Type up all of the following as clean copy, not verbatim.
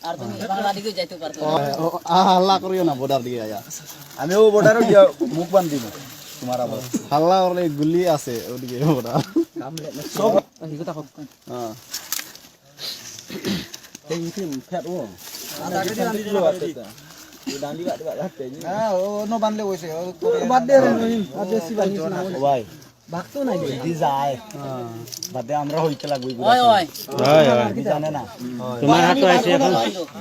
আর তুমি বাংলা দিকে যাইতে পারতো হাল্লা করিও না বর্ডার দিকে আয়া আমিও বর্ডারে গিয়া মুখ বান দিব তোমার আবার হাল্লা করলে গুলি আছে ওদিকে বর্ডার সব হিগো তা হ্যাঁ এই ইতিম ফ্যাট ও আগে দিয়ে আনি দিলো আছে ডান্ডি কাটবা লাগতে হ্যাঁ ও নো বানলে কইছে বাদ দে রে আর বেশি বানিস না ভাই ভাগতো নাই দি যায় হ্যাঁ বাদে আমরা হইতে লাগবই ওই ওই কি জানে না তোমার হাতে আছে এখন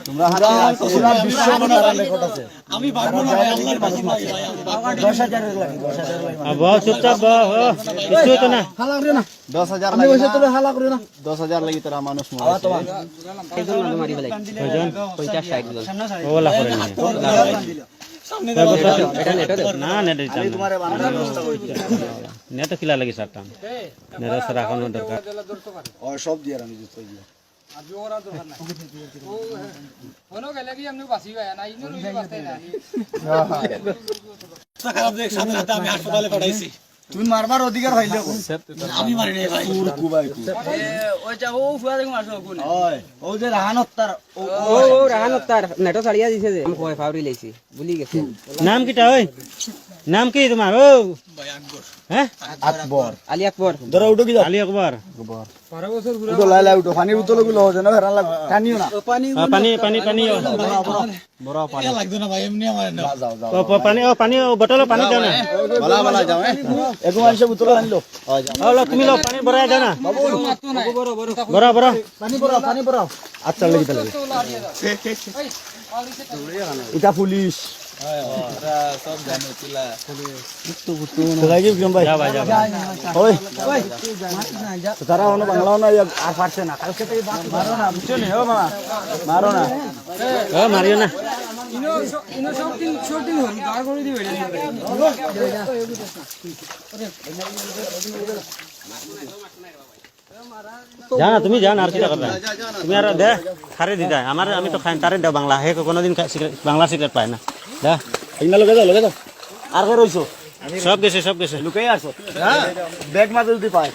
তোমরা হাতে আছে পুরো বিশ্ব মনের রেকর্ড আছে আমি পারবো না ভাই আল্লাহর বাজি ভাই 10,000 এর লাগে 10,000 এর লাগে বহু চুপচাপ কিছু তো না হালা করে না 10,000 আমি কইছে তোরে হালা করে না 10,000 লাগি তোরা মানুষ আওয়া তো একজন না মারি ফেলাই কয়জন 50 60 জন ওলা করে না এটা নেট না নেট দিতাম না তোমারে বানানোর ব্যবস্থা কইছি নেট কিলা লাগি সারতাম নেট রাখানো দরকার ও সব দিয়ে আমি দিতে দিয়া আজও ওরা দরকার নাই ও কোন গেলে কি আমনে বাসি ভাই না ইনো রুই বাসতে না খারাপ দেখ সামনে হাতে আমি হাসপাতালে পাঠাইছি তুমি মারবার অধিকার হইলে আমি মারি নাই ভাই কুবাই ওই যা ও ফুয়া দেখো মারছো কোন ওই ও যে রাহানত তার ও রাহান তার নেটো ছাড়িয়া দিছে যে আমি কয় ফাউরি লাইছি ভুলি গেছে নাম কিটা ওই নাম কি তোমার ও হ্যাঁ আকবর আলী আকবর ধরো উঠো কি যাও আলী আকবর 12 বছর ঘুরে উঠো লাই লাই উঠো পানির বোতল গুলো যেন হেরান লাগ টানিও না পানি পানি পানি পানি বড় পানি লাগতো না ভাই এমনি আমার না যাও যাও পানি বোতল পানি দাও না বলা বলা যাও এগো মানুষে বোতল আনলো তুমি লো পানি ভরাই দাও না মারতো না বড় বড় বড় বড় পানি পড়াও আচ্ছা লাগি তাহলে এটা পুলিশ সব জানো চিলা তো লাগি বিক্রম ভাই যা ভাই যা ওই তারা অন্য বাংলাও না আর পারছে না কালকে থেকে মারো না বুঝছো নি ও মামা মারো না ও মারিও না ইনো সব দিন হল দাঁড় করে দিবে জানা তুমি জান আর কি কথা তুমি আর দে খারে দি দেয় আমার আমি তো খাই তারে দাও বাংলা হে কোনোদিন বাংলা সিগারেট পায় না দে ইনা লগে যাও আর কে রইছো সব গেছে লুকাই আসো হ্যাঁ ব্যাগ মাঝে যদি পায়